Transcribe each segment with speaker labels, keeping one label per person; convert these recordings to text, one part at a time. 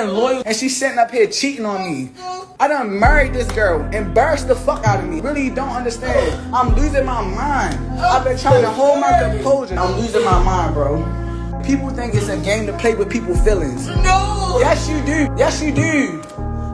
Speaker 1: been loyal and she's sitting up here cheating on me. I done married this girl, embarrassed the fuck out of me. Really don't understand. I'm losing my mind. I've been trying to hold my composure. I'm losing my mind, bro. People think it's a game to play with people's feelings. No! Yes, you do. Yes, you do.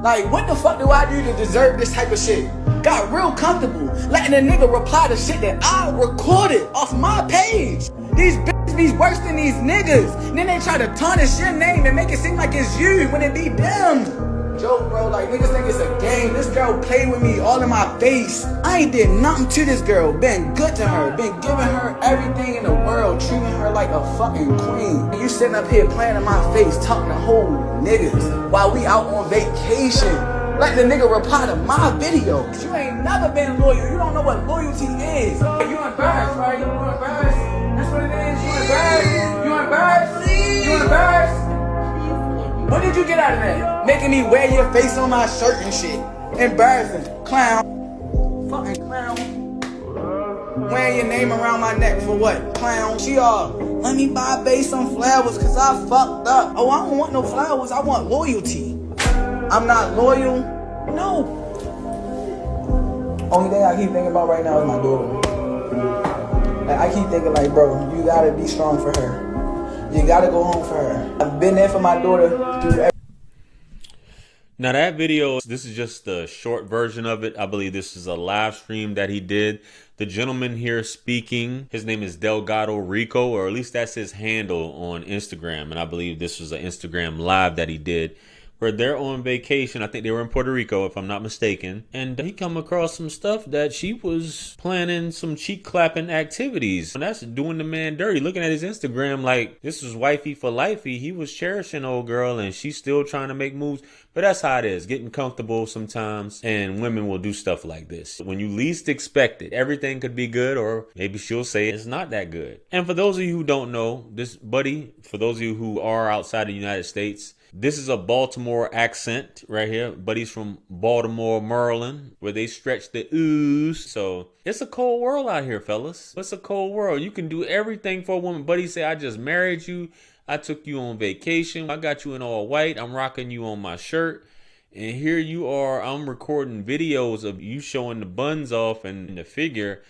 Speaker 1: Like, what the fuck do I do to deserve this type of shit? Got real comfortable letting a nigga reply to shit that I recorded off my page. These bitches be worse than these niggas. And then they try to tarnish your name and make it seem like it's you when it be them. Joke, bro, like niggas think it's a game. This girl played with me all in my face. I ain't did nothing to this girl. Been good to her. Been giving her everything in the world. Treating her like a fucking queen. You sitting up here playing in my face, talking to whole niggas while we out on vacation. Let the nigga reply to my video. You ain't never been loyal. You don't know what loyalty is. You embarrassed, right? You embarrassed? That's what it is. You embarrassed? You embarrassed? You embarrassed? What did you get out of that? Making me wear your face on my shirt and shit. Embarrassing. Clown. Fucking clown. Wearing your name around my neck for what? Clown. She let me buy babe some flowers cause I fucked up. Oh, I don't want no flowers. I want loyalty. I'm not loyal. No. Only thing I keep thinking about right now is my daughter. Like, I keep thinking like, bro, you gotta be strong for her. You gotta go home for her. I've been there for my daughter through everything.
Speaker 2: Now that video, this is just the short version of it. I believe this is a live stream that he did. The gentleman here speaking, his name is Delgado Rico, or at least that's his handle on Instagram. And I believe this was an Instagram live that he did, where they're on vacation. I think they were in Puerto Rico, if I'm not mistaken. And he come across some stuff that she was planning some cheek clapping activities. And that's doing the man dirty. Looking at his Instagram like this was wifey for lifey. He was cherishing old girl and she's still trying to make moves. But that's how it is, getting comfortable sometimes. And women will do stuff like this. When you least expect it, everything could be good, or maybe she'll say it's not that good. And for those of you who don't know, this buddy, for those of you who are outside the United States, this is a Baltimore accent right here. Buddy's from Baltimore, Maryland, where they stretch the ooze. So it's a cold world out here, fellas. It's a cold world. You can do everything for a woman. Buddy say, I just married you. I took you on vacation. I got you in all white. I'm rocking you on my shirt. And here you are. I'm recording videos of you showing the buns off and the figure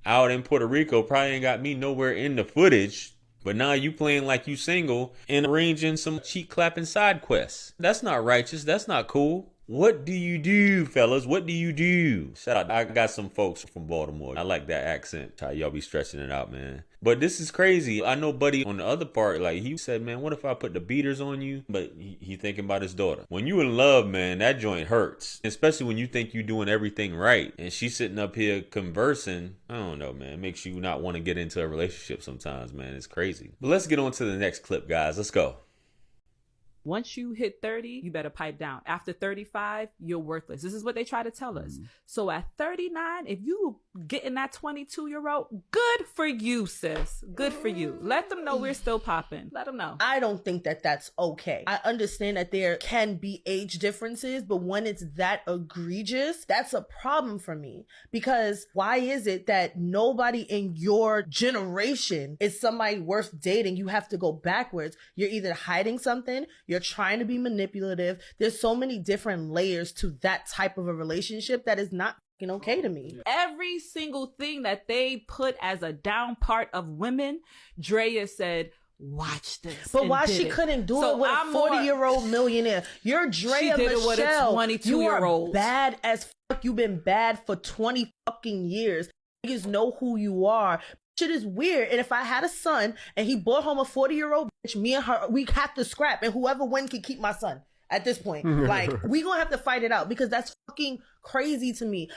Speaker 2: out in Puerto Rico. Probably ain't got me nowhere in the footage. But now you playing like you single and arranging some cheek clapping side quests. That's not righteous. That's not cool. What do you do, fellas? What do you do? Shout out. I got some folks from Baltimore. I like that accent. How y'all be stretching it out, man. But this is crazy. I know buddy on the other part, like he said, man, what if I put the beaters on you? But he thinking about his daughter. When you in love, man, that joint hurts. Especially when you think you doing everything right. And she's sitting up here conversing. I don't know, man. It makes you not want to get into a relationship sometimes, man. It's crazy. But let's get on to the next clip, guys. Let's go.
Speaker 3: Once you hit 30, you better pipe down. After 35, you're worthless. This is what they try to tell us. So at 39, if you getting that 22-year-old, good for you, sis. Good for you. Let them know we're still popping. Let them know.
Speaker 4: I don't think that that's okay. I understand that there can be age differences, but when it's that egregious, that's a problem for me. Because why is it that nobody in your generation is somebody worth dating? You have to go backwards. You're either hiding something, you're trying to be manipulative. There's so many different layers to that type of a relationship that is not okay to me.
Speaker 3: Every single thing that they put as a down part of women, Drea said, watch this.
Speaker 4: But why she couldn't do it with a 40-year-old millionaire? You're Drea
Speaker 3: she did
Speaker 4: Michelle.
Speaker 3: It with a 22-year-old.
Speaker 4: You are bad as fuck. You've been bad for 20 fucking years. Niggas know who you are. Shit is weird. And if I had a son and he brought home a 40-year-old bitch, me and her, we have to scrap. And whoever wins can keep my son at this point. Like, we gonna have to fight it out because that's fucking crazy to me.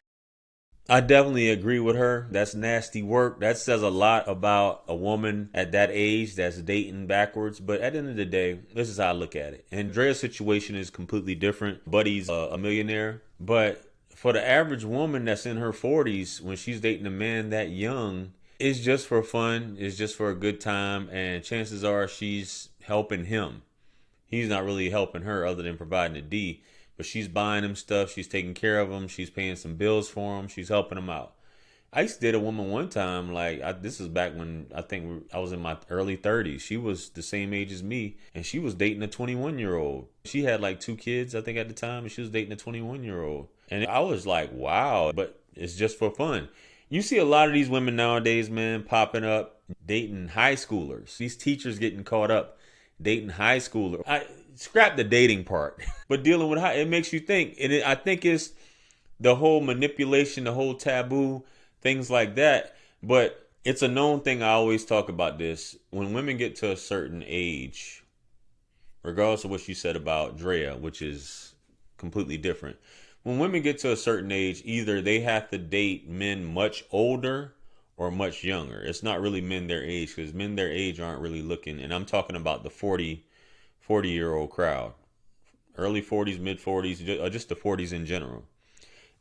Speaker 2: I definitely agree with her. That's nasty work. That says a lot about a woman at that age that's dating backwards. But at the end of the day, this is how I look at it. And Drea's situation is completely different. Buddy's a millionaire. But for the average woman that's in her 40s, when she's dating a man that young, it's just for fun. It's just for a good time. And chances are she's helping him. He's not really helping her other than providing a D. But she's buying him stuff. She's taking care of him. She's paying some bills for him. She's helping him out. I used to date a woman one time, like, this is back when I think I was in my early 30s. She was the same age as me, and she was dating a 21-year-old. She had like 2 kids, I think, at the time, and she was dating a 21-year-old. And I was like, wow, but it's just for fun. You see a lot of these women nowadays, man, popping up, dating high schoolers. These teachers getting caught up dating high schoolers. I scrap the dating part, but dealing with it makes you think. And I think it's the whole manipulation, the whole taboo, things like that. But it's a known thing. I always talk about this. When women get to a certain age, regardless of what you said about Drea, which is completely different. When women get to a certain age, either they have to date men much older or much younger. It's not really men their age, because men their age aren't really looking. And I'm talking about the 40-year-old crowd. Early 40s, mid 40s, or just the 40s in general.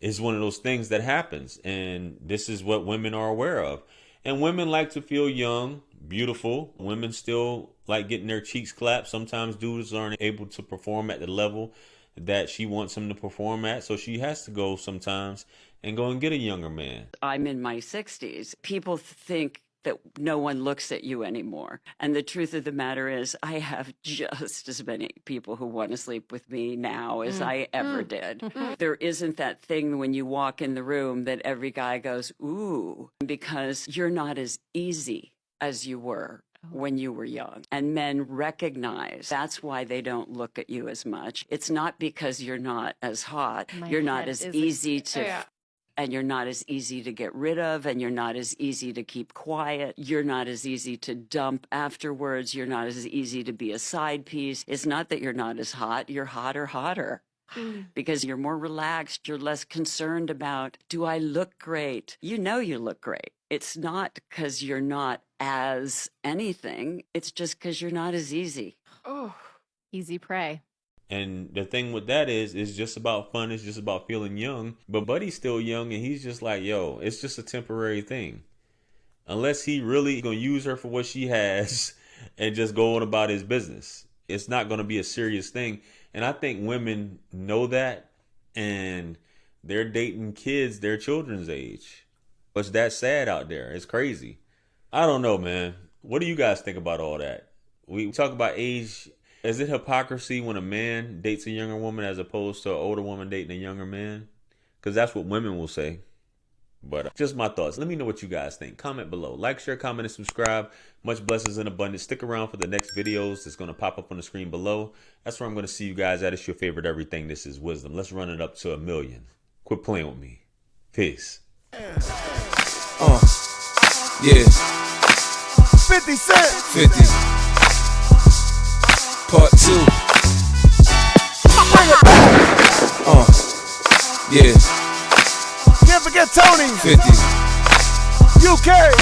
Speaker 2: It's one of those things that happens. And this is what women are aware of. And women like to feel young, beautiful. Women still like getting their cheeks clapped. Sometimes dudes aren't able to perform at the level that she wants him to perform at. So she has to go sometimes and go and get a younger man.
Speaker 5: I'm in my 60s. People think that no one looks at you anymore. And the truth of the matter is, I have just as many people who want to sleep with me now as I ever did. There isn't that thing when you walk in the room that every guy goes, ooh, because you're not as easy as you were when you were young. And men recognize that's why they don't look at you as much. It's not because you're not as hot. You're not as easy to... And you're not as easy to get rid of, and you're not as easy to keep quiet. You're not as easy to dump afterwards. You're not as easy to be a side piece. It's not that you're not as hot. You're hotter. Because you're more relaxed. You're less concerned about, do I look great? You know you look great. It's not because you're not as anything. It's just because you're not as easy.
Speaker 6: Oh, easy prey.
Speaker 2: And the thing with that is, it's just about fun. It's just about feeling young. But Buddy's still young, and he's just like, yo, it's just a temporary thing. Unless he really going to use her for what she has and just go on about his business. It's not going to be a serious thing. And I think women know that, and they're dating kids their children's age. It's that sad out there. It's crazy. I don't know, man. What do you guys think about all that? We talk about age. Is it hypocrisy when a man dates a younger woman as opposed to an older woman dating a younger man? Because that's what women will say. But just my thoughts. Let me know what you guys think. Comment below. Like, share, comment, and subscribe. Much blessings in abundance. Stick around for the next videos that's going to pop up on the screen below. That's where I'm going to see you guys at. It's your favorite everything. This is Wisdom. Let's run it up to 1 million. Quit playing with me. Peace.
Speaker 7: Yeah. 50 Cent. 50. Part 2. Bring it back. Yeah. Can't forget Tony. 50. UK.